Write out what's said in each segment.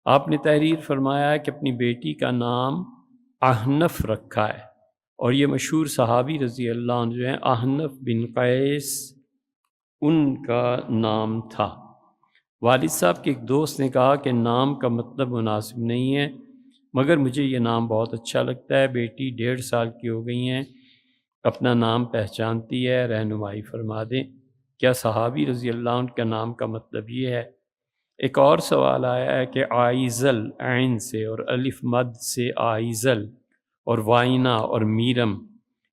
آپ نے تحریر فرمایا ہے کہ اپنی بیٹی کا نام احنف رکھا ہے، اور یہ مشہور صحابی رضی اللہ عنہ جو ہیں احنف بن قیس، ان کا نام تھا۔ والد صاحب کے ایک دوست نے کہا کہ نام کا مطلب مناسب نہیں ہے، مگر مجھے یہ نام بہت اچھا لگتا ہے، بیٹی 1.5 سال کی ہو گئی ہیں، اپنا نام پہچانتی ہے، رہنمائی فرما دیں، کیا صحابی رضی اللہ عنہ کا نام کا مطلب یہ ہے؟ ایک اور سوال آیا ہے کہ آئزل عین سے اور الف مد سے آئزل اور وائنا اور میرم،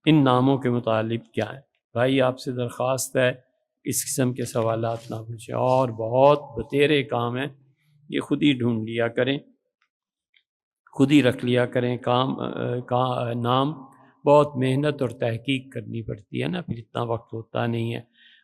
ان ناموں کے متعلق کیا ہے؟ بھائی آپ سے درخواست ہے اس قسم کے سوالات نہ پوچھیں، اور بہت بتیرے کام ہیں، یہ خود ہی ڈھونڈ لیا کریں، خود ہی رکھ لیا کریں نام، بہت محنت اور تحقیق کرنی پڑتی ہے نا، پھر اتنا وقت ہوتا نہیں ہے۔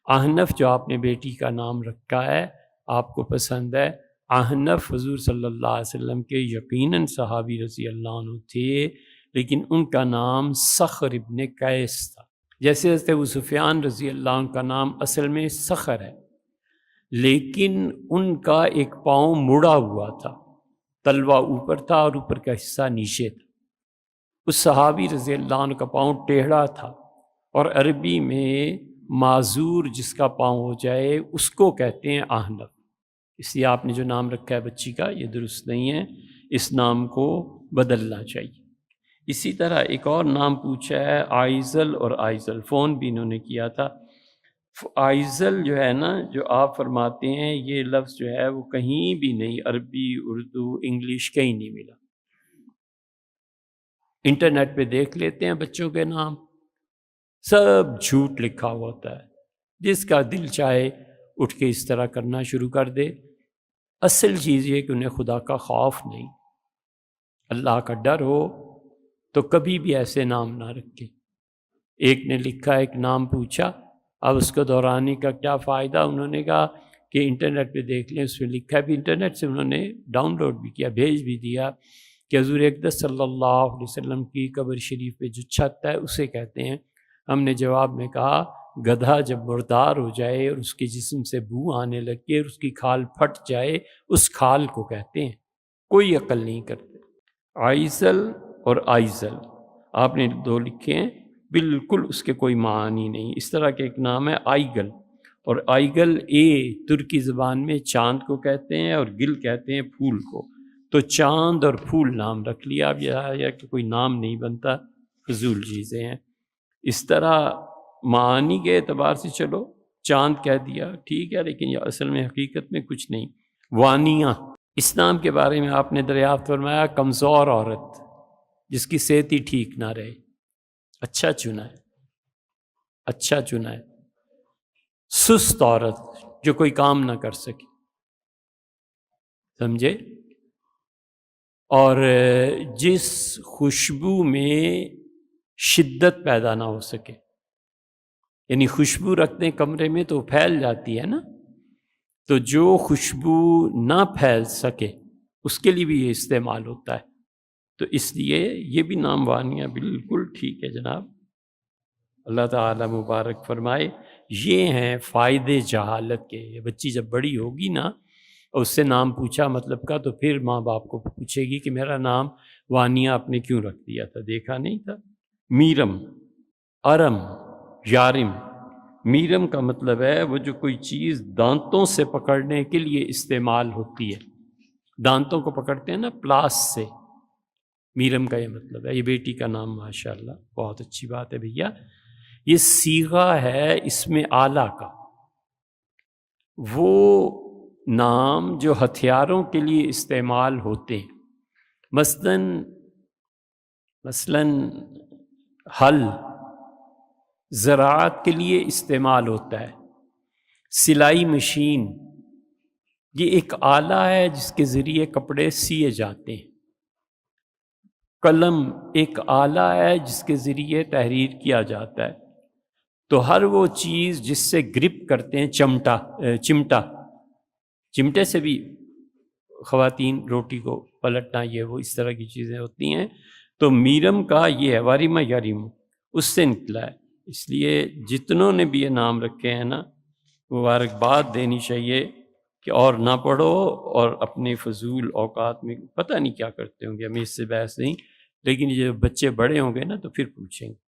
احنف جو آپ نے بیٹی کا نام رکھا ہے، آپ کو پسند ہے، احنف حضور صلی اللہ علیہ وسلم کے یقیناً صحابی رضی اللہ عنہ تھے، لیکن ان کا نام صخر ابن قیس تھا۔ جیسے حضرت ابو سفیان رضی اللہ عنہ کا نام اصل میں صخر ہے، لیکن ان کا ایک پاؤں مڑا ہوا تھا، تلوا اوپر تھا اور اوپر کا حصہ نیچے تھا۔ اس صحابی رضی اللہ عنہ کا پاؤں ٹیڑھا تھا، اور عربی میں معذور جس کا پاؤں ہو جائے اس کو کہتے ہیں احنف، اس لیے آپ نے جو نام رکھا ہے بچی کا یہ درست نہیں ہے، اس نام کو بدلنا چاہیے۔ اسی طرح ایک اور نام پوچھا ہے آئزل اور آئزل، فون بھی انہوں نے کیا تھا۔ آئزل جو ہے نا، جو آپ فرماتے ہیں یہ لفظ جو ہے وہ کہیں بھی نہیں، عربی، اردو، انگلش کہیں نہیں ملا۔ انٹرنیٹ پہ دیکھ لیتے ہیں بچوں کے نام، سب جھوٹ لکھا ہوا ہوتا ہے، جس کا دل چاہے اٹھ کے اس طرح کرنا شروع کر دے۔ اصل چیز یہ کہ انہیں خدا کا خوف نہیں، اللہ کا ڈر ہو تو کبھی بھی ایسے نام نہ رکھیں۔ ایک نے لکھا، ایک نام پوچھا، اب اس کو دہرانے کا کیا فائدہ؟ انہوں نے کہا کہ انٹرنیٹ پہ دیکھ لیں، اس میں لکھا ہے، بھی انٹرنیٹ سے انہوں نے ڈاؤن لوڈ بھی کیا، بھیج بھی دیا، کہ حضور اقدس صلی اللہ علیہ وسلم کی قبر شریف پہ جو چھت ہے اسے کہتے ہیں۔ ہم نے جواب میں کہا گدھا جب مردار ہو جائے اور اس کے جسم سے بو آنے لگے اور اس کی کھال پھٹ جائے، اس کھال کو کہتے ہیں، کوئی عقل نہیں کرتے۔ آئزل اور آئزل آپ نے دو لکھے ہیں، بالکل اس کے کوئی معنی نہیں۔ اس طرح کے ایک نام ہے آئیگل، اور آئیگل ترکی زبان میں چاند کو کہتے ہیں اور گل کہتے ہیں پھول کو، تو چاند اور پھول نام رکھ لیا، اب یہ کہ کوئی نام نہیں بنتا، فضول چیزیں ہیں۔ اس طرح معانی کے اعتبار سے چلو چاند کہہ دیا ٹھیک ہے، لیکن یہ اصل میں حقیقت میں کچھ نہیں۔ وانیہ، اس نام کے بارے میں آپ نے دریافت فرمایا کمزور عورت جس کی صحت ہی ٹھیک نہ رہے، اچھا چنا ہے، اچھا چنا ہے۔ سست عورت جو کوئی کام نہ کر سکے، سمجھے؟ اور جس خوشبو میں شدت پیدا نہ ہو سکے، یعنی خوشبو رکھتے ہیں کمرے میں تو پھیل جاتی ہے نا، تو جو خوشبو نہ پھیل سکے اس کے لیے بھی یہ استعمال ہوتا ہے، تو اس لیے یہ بھی نام وانیہ بالکل ٹھیک ہے جناب، اللہ تعالی مبارک فرمائے۔ یہ ہیں فائدے جہالت کے۔ یہ بچی جب بڑی ہوگی نا اور اس سے نام پوچھا مطلب کا، تو پھر ماں باپ کو پوچھے گی کہ میرا نام وانیہ آپ نے کیوں رکھ دیا تھا، دیکھا نہیں تھا۔ میرم، ارم، یارم، میرم کا مطلب ہے وہ جو کوئی چیز دانتوں سے پکڑنے کے لیے استعمال ہوتی ہے، دانتوں کو پکڑتے ہیں نا پلاس سے، میرم کا یہ مطلب ہے۔ یہ بیٹی کا نام ماشاءاللہ بہت اچھی بات ہے بھیا، یہ صیغہ ہے اس میں اعلیٰ کا، وہ نام جو ہتھیاروں کے لیے استعمال ہوتے ہیں، مثلاً ہل زراعت کے لیے استعمال ہوتا ہے، سلائی مشین یہ ایک آلہ ہے جس کے ذریعے کپڑے سیے جاتے ہیں، قلم ایک آلہ ہے جس کے ذریعے تحریر کیا جاتا ہے، تو ہر وہ چیز جس سے گرپ کرتے ہیں، چمٹے سے بھی خواتین روٹی کو پلٹنا، یہ وہ اس طرح کی چیزیں ہوتی ہیں، تو میرم کا یہ ہے، واریمہ یاریم اس سے نکلا ہے۔ اس لیے جتنوں نے بھی یہ نام رکھے ہیں نا، مبارکباد دینی چاہیے کہ اور نہ پڑھو اور اپنے فضول اوقات میں پتہ نہیں کیا کرتے ہوں گے، ہمیں اس سے بحث نہیں، لیکن یہ بچے بڑے ہوں گے نا تو پھر پوچھیں گے۔